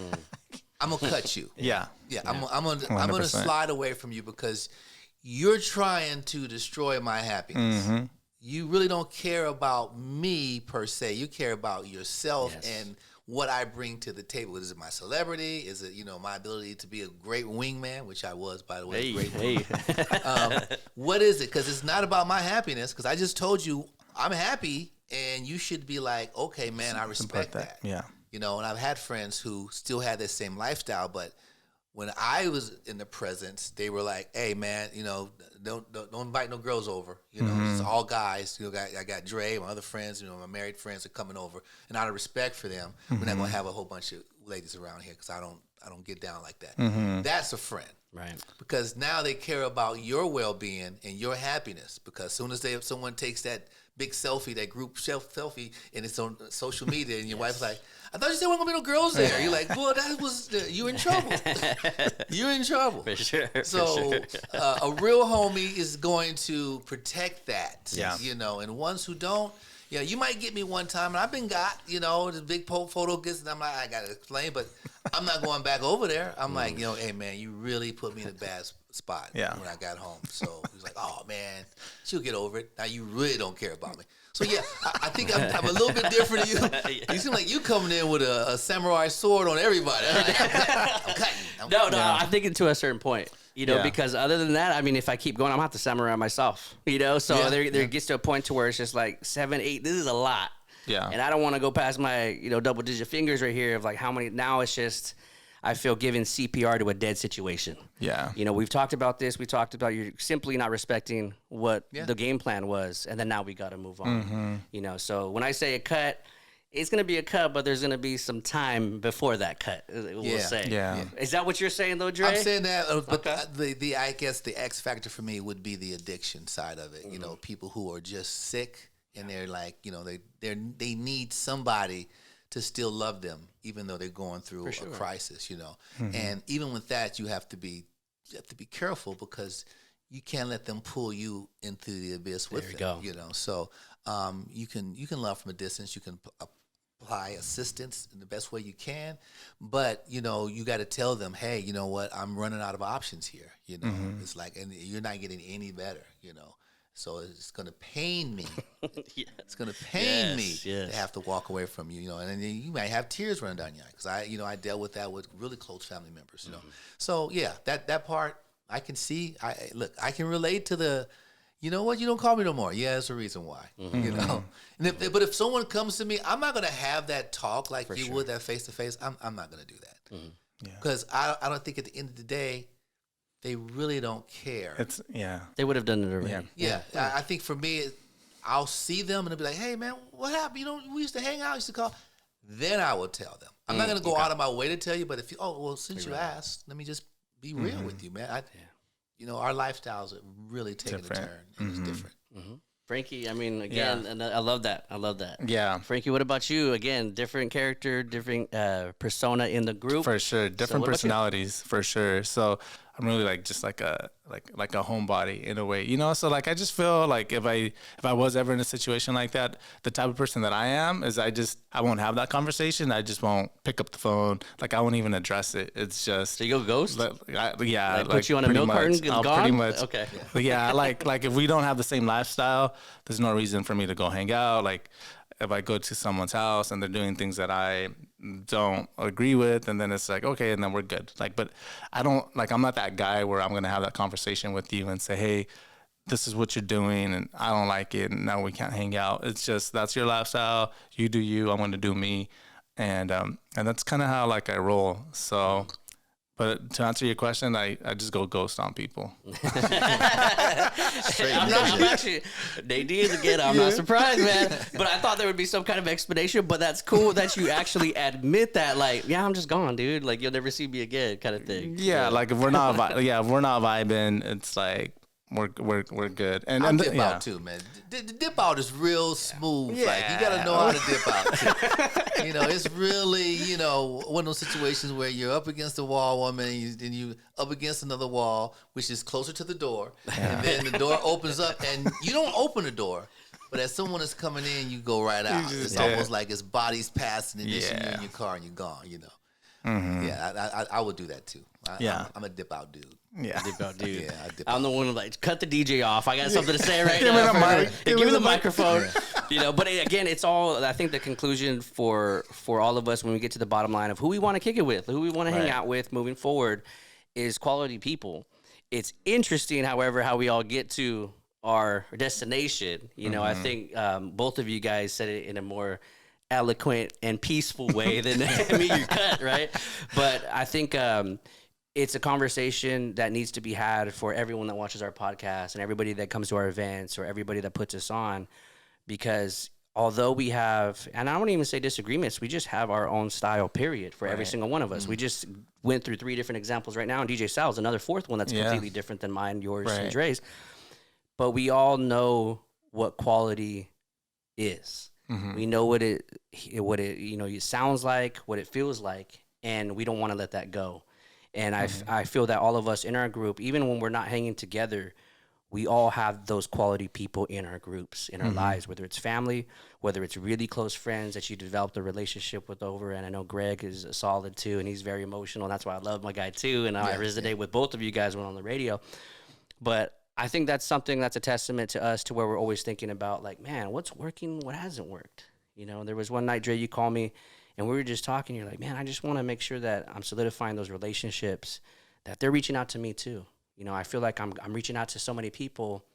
I'm going to cut you. Yeah. I'm gonna slide away from you because you're trying to destroy my happiness. Mm-hmm. You really don't care about me per se. You care about yourself and what I bring to the table. Is it my celebrity? Is it, my ability to be a great wingman, which I was, by the way. What is it? Because it's not about my happiness, because I just told you I'm happy, and you should be like, okay, man, I respect that. Yeah. And I've had friends who still had that same lifestyle, but when I was in the presence, they were like, hey, man, don't invite no girls over. It's all guys. I got Dre, my other friends, my married friends are coming over. And out of respect for them, we're not going to have a whole bunch of ladies around here because I don't get down like that. That's a friend. Right. Because now they care about your well-being and your happiness, because as soon as someone takes that big selfie, that group selfie, and it's on social media, and your wife's like, I thought you said there weren't going to be no girls there. You're like, boy, you're in trouble. You're in trouble. For sure. So a real homie is going to protect that. Yeah. And ones who don't, you might get me one time, and I've been got, the big photo gets, and I'm like, I got to explain, but I'm not going back over there. I'm like, hey, man, you really put me in a bad spot when I got home. So he was like, oh, man, she'll get over it. Now you really don't care about me. So, I think I'm a little bit different than you. You seem like you coming in with a samurai sword on everybody. I'm cutting. No, I think to a certain point. Because other than that, I mean, if I keep going, I'm going to have to samurai myself, so there gets to a point to where it's just like 7, 8, this is a lot. Yeah. And I don't want to go past my, double digit fingers right here of like how many, now it's just, I feel giving CPR to a dead situation. Yeah. We've talked about this. We talked about you simply not respecting what the game plan was. And then now we got to move on, so when I say a cut, it's going to be a cut, but there's going to be some time before that cut, we'll say. Yeah. Is that what you're saying, though, Dre? I'm saying that, but I guess the X factor for me would be the addiction side of it. People who are just sick, and they're like, they need somebody to still love them, even though they're going through a crisis. And even with that, you have to be careful, because you can't let them pull you into the abyss with them. So you can love from a distance. You can apply assistance in the best way you can, but you got to tell them, hey, you know what, I'm running out of options here. It's like, and you're not getting any better. So it's going to pain me. It's going to pain me to have to walk away from you. And then you might have tears running down your eye, because I dealt with that with really close family members. So that part I can see. I can relate to the. You know what? You don't call me no more. Yeah, there's a reason why. But if someone comes to me, I'm not going to have that talk like you would, that face to face. I'm not going to do that, because I don't think at the end of the day they really don't care. They would have done it already. Yeah. I think for me, I'll see them and they'll be like, "Hey, man, what happened? We used to hang out, used to call." Then I will tell them. I'm not going to go out of my way to tell you, but since you asked, let me just be real with you, man. Our lifestyles are really taking a turn, and it's different. Frankie, I mean, again, and I love that. Yeah. Frankie, what about you? Again, different character, different persona in the group. For sure. Different personalities, for sure. So I'm really like just like a homebody in a way, So like I just feel like if I was ever in a situation like that, the type of person that I am is I won't have that conversation. I just won't pick up the phone. Like I won't even address it. It's just so you go ghost. Put you on a milk carton. Gone? Pretty much. Okay. Yeah. Like if we don't have the same lifestyle, there's no reason for me to go hang out. Like if I go to someone's house and they're doing things that I don't agree with, and then it's like, okay, and then we're good. Like, but I'm not that guy where I'm going to have that conversation with you and say, hey, this is what you're doing and I don't like it, and now we can't hang out. It's just, that's your lifestyle. You do you, I'm going to do me. And that's kind of how like I roll. So, But to answer your question, I just go ghost on people. I'm actually, Nadine again, I'm not surprised, man. But I thought there would be some kind of explanation, but that's cool that you actually admit that, like, yeah, I'm just gone, dude. Like, you'll never see me again kind of thing. Yeah, like if we're not vibing, it's like, we're good. And I'll dip out too, man. The dip out is real smooth. Yeah. Like, you gotta know how to dip out too. It's really, one of those situations where you're up against the wall, woman, and you up against another wall, which is closer to the door, and then the door opens up, and you don't open the door. But as someone is coming in, you go right out. It's almost like it's bodies passing, and then you're in your car and you're gone. Mm-hmm. Yeah, I would do that too. I'm a dip out dude. Yeah. Dip out, dude. Yeah, I dip I'm the one who like cut the DJ off. I got something to say right Give now. me the mic. Give me the microphone. But again, it's all. I think the conclusion for all of us when we get to the bottom line of who we want to kick it with, who we want to hang out with moving forward, is quality people. It's interesting, however, how we all get to our destination. I think both of you guys said it in a more eloquent and peaceful way than me, your cut, right? But I think it's a conversation that needs to be had for everyone that watches our podcast and everybody that comes to our events or everybody that puts us on, because although we have, and I won't even say disagreements, we just have our own style, period, for every single one of us. We just went through 3 different examples right now, and DJ Sal's another 4th one that's completely different than mine, yours, and Dre's. But we all know what quality is. Mm-hmm. We know what it it sounds like, what it feels like, and we don't want to let that go. And I feel that all of us in our group, even when we're not hanging together, we all have those quality people in our groups, in our lives, whether it's family, whether it's really close friends that you developed a relationship with over. And I know Greg is solid too, and he's very emotional. And that's why I love my guy too. And I resonate with both of you guys when on the radio. But I think that's something that's a testament to us, to where we're always thinking about, like, man, what's working, what hasn't worked? There was one night, Dre, you called me, and we were just talking. You're like, man, I just want to make sure that I'm solidifying those relationships, that they're reaching out to me too. I feel like I'm reaching out to so many people,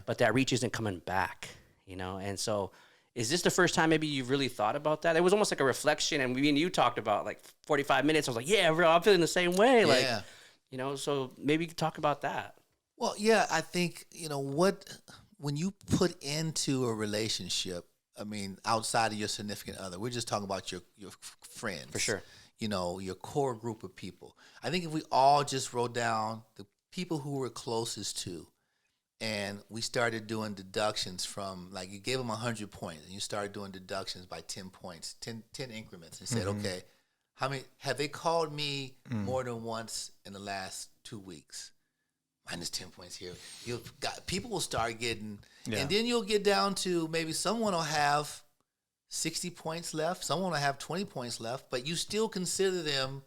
but that reach isn't coming back, And so is this the first time maybe you've really thought about that? It was almost like a reflection, and me and you talked about like 45 minutes. I was like, yeah, bro, I'm feeling the same way. Like, so maybe you could talk about that. Well, yeah, I think, when you put into a relationship, I mean, outside of your significant other, we're just talking about your friends. For sure. Your core group of people. I think if we all just wrote down the people who we're closest to, and we started doing deductions from, like, you gave them 100 points, and you started doing deductions by 10 points, 10 increments, and said, okay, how many, have they called me more than once in the last 2 weeks? Minus 10 points here. People will start getting, and then you'll get down to maybe someone will have 60 points left, someone will have 20 points left, but you still consider them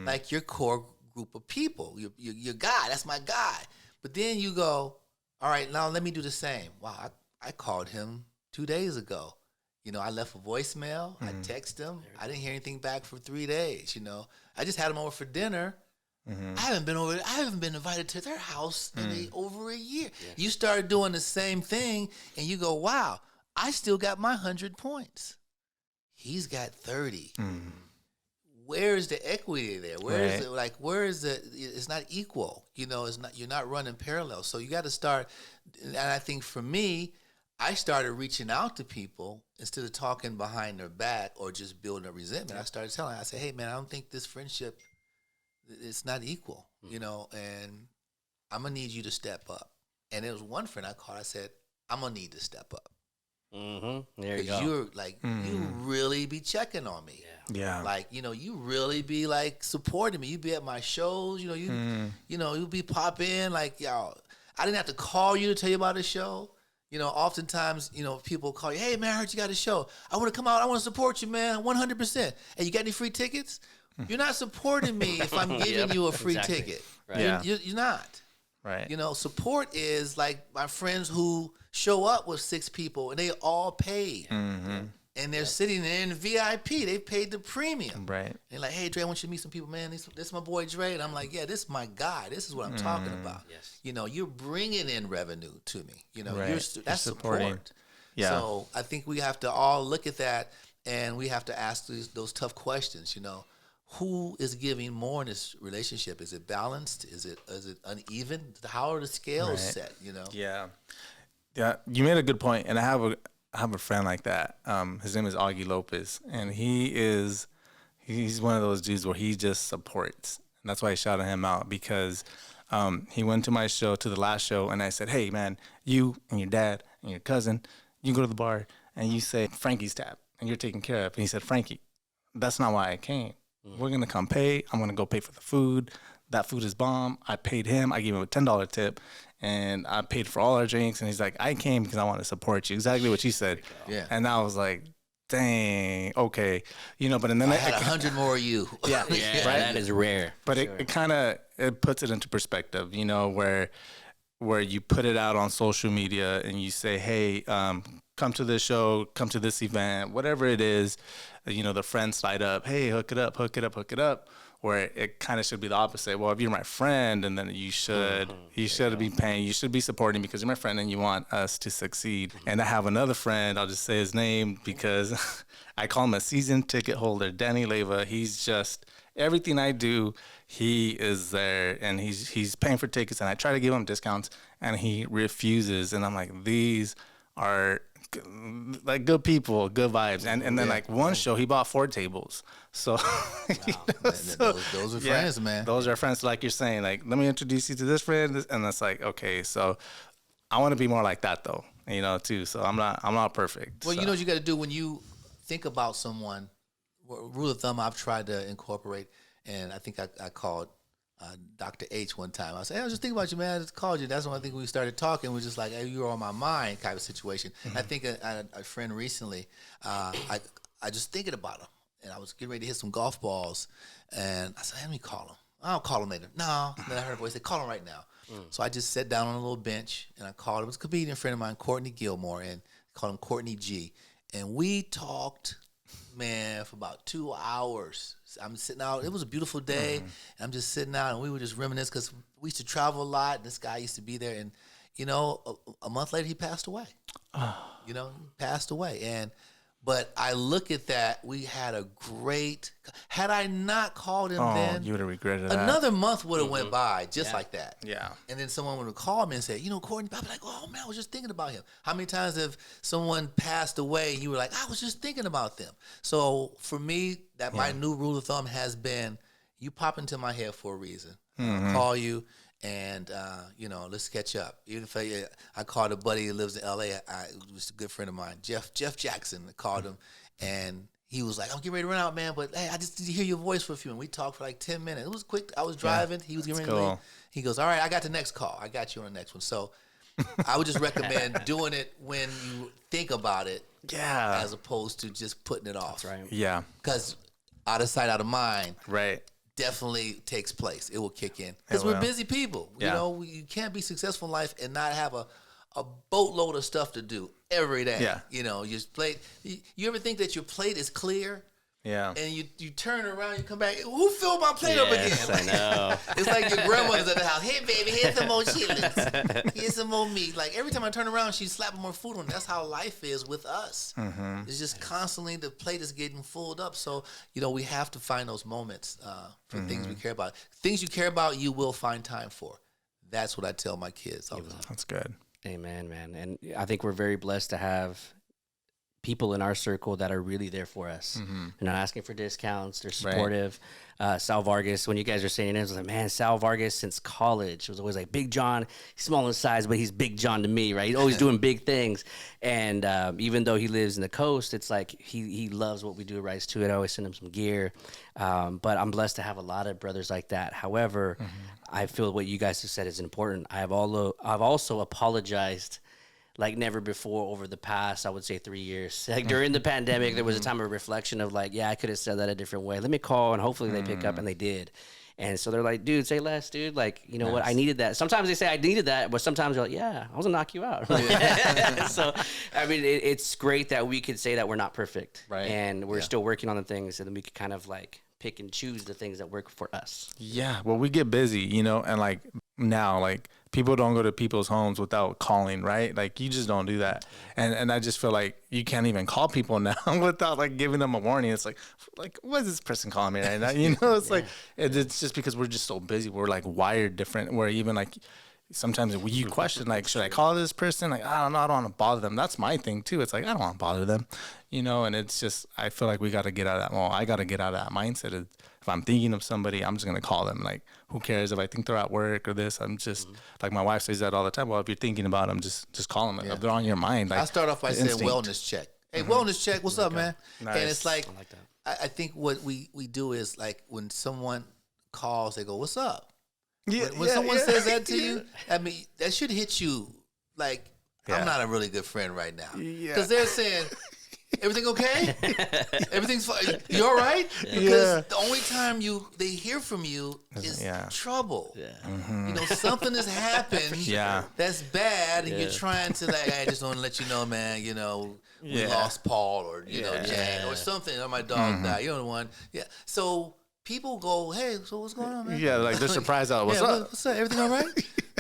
like your core group of people. Your guy, that's my guy. But then you go, all right, now let me do the same. Wow, I called him 2 days ago. I left a voicemail, I texted him, I didn't hear anything back for 3 days. I just had him over for dinner. I haven't been invited to their house in over a year. Yeah. You start doing the same thing, and you go, wow, I still got my 100 points. He's got 30. Where is the equity there? Where is it? It's not equal. You're not running parallel. So you got to start. And I think for me, I started reaching out to people instead of talking behind their back or just building a resentment. I started telling them, I said, hey man, I don't think this friendship, it's not equal, and I'm going to need you to step up. And there was one friend I called, I said, I'm going to need to step up. There you go. You're like, you really be checking on me. Yeah. Like, you really be like supporting me. You be at my shows, you'll be pop in like, yo, I didn't have to call you to tell you about a show. Oftentimes, people call you, hey man, I heard you got a show. I want to come out. I want to support you, man. 100%. And you got any free tickets? You're not supporting me if I'm giving you a free ticket. Right. You're not. Right. Support is like my friends who show up with 6 people and they all paid. And they're sitting there in VIP. They paid the premium. Right. They're like, hey, Dre, I want you to meet some people, man. This is my boy Dre. And I'm like, yeah, this is my guy. This is what I'm talking about. Yes. You're bringing in revenue to me. That's support. Yeah. So I think we have to all look at that, and we have to ask those tough questions, who is giving more in this relationship? Is it balanced? Is it uneven? How are the scales set? You know? Yeah. You made a good point, and I have a friend like that. His name is Augie Lopez, and he's one of those dudes where he just supports. And that's why I shouted him out, because he went to my show, to the last show, and I said, hey, man, you and your dad and your cousin, you go to the bar and you say, Frankie's tab, and you're taken care of. And he said, Frankie, that's not why I came. We're going to come pay. I'm going to go pay for the food. That food is bomb. I paid him. I gave him a $10 tip, and I paid for all our drinks. And he's like, I came because I want to support you. Exactly what you said. Yeah. And I was like, dang, okay. You know, but and then I had 100 more of you. Yeah, right? That is rare. But it kind of, it puts it into perspective, you know, where you put it out on social media and you say, hey, come to this show, come to this event, whatever it is, you know, the friends slide up, hey, hook it up. Where it kind of should be the opposite. Well, if you're my friend, and then you should be paying, you should be supporting because you're my friend and you want us to succeed. And I have another friend, I'll just say his name because I call him a season ticket holder, Danny Leva. He's just, everything I do, he is there, and he's paying for tickets, and I try to give him discounts, and he refuses. And I'm like, these are like good people, good vibes. And then like one show, he bought 4 tables. So, you know, those are friends, man. Those are friends, like you're saying. Like, let me introduce you to this friend, and it's like, okay, so I want to be more like that, though, you know, too. So I'm not perfect. Well, so. you know what you got to do when you think about someone. Rule of thumb I've tried to incorporate, and I think I called Dr. H one time. I said, hey, I was just thinking about you, man. I just called you. That's when I think we started talking. We're just like, hey, you were on my mind kind of situation. I think a friend recently, I just thinking about him, and I was getting ready to hit some golf balls, and I said, hey, let me call him. I'll call him later. No. Then I heard a voice say, call him right now. So I just sat down on a little bench, and I called him. It was a comedian friend of mine, Courtney Gilmore, and I called him Courtney G. And we talked, man, for about 2 hours. I'm sitting out. It was a beautiful day. And I'm just sitting out, and we were just reminiscing because we used to travel a lot. And this guy used to be there. And, you know, a month later, he passed away. You know, he passed away. But I look at that. We had a great. Had I not called him then, you would have regretted that. Another month would have went by just like that. Yeah. And then someone would have called me and said, you know, Courtney, I'd be like, oh man, I was just thinking about him. How many times have someone passed away and you were like, I was just thinking about them. So for me, my new rule of thumb has been, you pop into my head for a reason. I'll call you. And, you know, let's catch up. Even if I called a buddy who lives in L.A., was a good friend of mine, Jeff Jackson. I called him, and he was like, I'm getting ready to run out, man, but hey, I just need to hear your voice for a few. And we talked for like 10 minutes. It was quick. I was driving. He was getting ready to leave. He goes, all right, I got the next call. I got you on the next one. So I would just recommend doing it when you think about it as opposed to just putting it off. That's right. Yeah. Because out of sight, out of mind. Right. Definitely takes place. It will kick in because we're busy people. You know, you can't be successful in life and not have a boatload of stuff to do every day. Yeah. You know, you ever think that your plate is clear? Yeah. And you turn around, you come back. Who filled my plate up again? I know. It's like your grandmother's at the house. Hey, baby, here's some more chitlins. Here's some more meat. Like every time I turn around, she's slapping more food on. That's how life is with us. It's just constantly the plate is getting filled up. So you know we have to find those moments for things we care about. Things you care about, you will find time for. That's what I tell my kids all the time. That's good. Amen, man. And I think we're very blessed to have people in our circle that are really there for us. They're not asking for discounts. They're supportive. Right. Sal Vargas, when you guys are saying it, I was like, man, Sal Vargas since college was always like Big John. He's small in size, but he's Big John to me, right? He's always doing big things. And even though he lives in the coast, it's like he loves what we do at Rise to It. I always send him some gear. But I'm blessed to have a lot of brothers like that. However, I feel what you guys have said is important. I've also apologized like never before over the past, I would say 3 years. Like during the pandemic, there was a time of reflection of like, yeah, I could have said that a different way. Let me call and hopefully they pick up, and they did. And so they're like, dude, say less, dude. Like, you know what? I needed that. Sometimes they say I needed that, but sometimes they're like, yeah, I was gonna knock you out. So, I mean, it's great that we could say that we're not perfect. Right. And we're still working on the things, and then we could kind of like pick and choose the things that work for us. Yeah. Well, we get busy, you know, and like now, like people don't go to people's homes without calling, right? Like you just don't do that. And I just feel like you can't even call people now without like giving them a warning. It's like what is this person calling me right now? You know, it's like it's just because we're just so busy. We're like wired different. Where even like sometimes you question like, should I call this person? Like, I don't know, I don't want to bother them. That's my thing too. It's like I don't want to bother them, you know. And it's just I feel like we got to get out of that. Well, I got to get out of that mindset. If I'm thinking of somebody, I'm just gonna call them. Like, who cares if I think they're at work or this? I'm just like my wife says that all the time. Well, if you're thinking about them, just call them. If they're on your mind, like I start off by saying instinct. Wellness check. Hey, wellness check. What's up, man? Nice. And it's like, I like that. I think what we do is like when someone calls, they go, "What's up?" When someone says that to you, I mean, that should hit you like, I'm not a really good friend right now. Because they're saying, everything okay? Everything's fine. You all right? Because the only time they hear from you is trouble. You know, something has happened that's bad, and you're trying to like, I just want to let you know, man, you know, we lost Paul or, you know, Jane or something, or my dog died. You know the one. Yeah. So people go, hey, so what's going on, man? Yeah, like they're surprised out. What's up? What's up? Everything all right?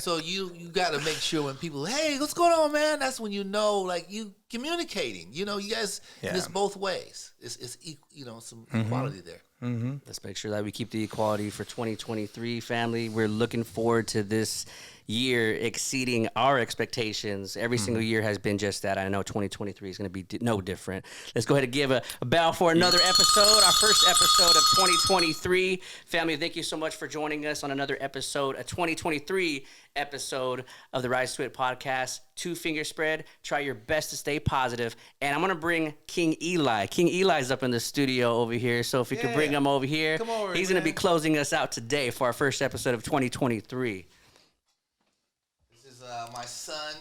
So you got to make sure when people, hey, what's going on, man? That's when you know, like you communicating. You know, you guys, it's both ways. It's you know, some equality there. Let's make sure that we keep the equality for 2023, family. We're looking forward to this year exceeding our expectations. Every single year has been just that. I know 2023 is going to be no different. Let's go ahead and give a bow for another episode, our first episode of 2023. Family, thank you so much for joining us on another episode, a 2023 episode of the Rise to It podcast. 2-finger spread. Try your best to stay positive. And I'm going to bring King Eli. King Eli's up in the studio over here. So if you could bring him over here, he's going to be closing us out today for our first episode of 2023. My son,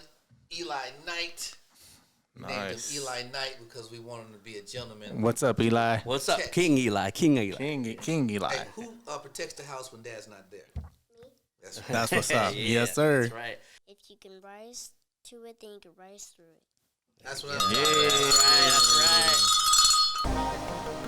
Eli Knight. Nice. Named him Eli Knight because we want him to be a gentleman. What's up, Eli? What's up, King Eli? King Eli. King Eli. Hey, who protects the house when Dad's not there? Me. That's what's up. Yes, sir. That's right. If you can rise to it, then you can rise through it. That's what I'm That's right. That's right.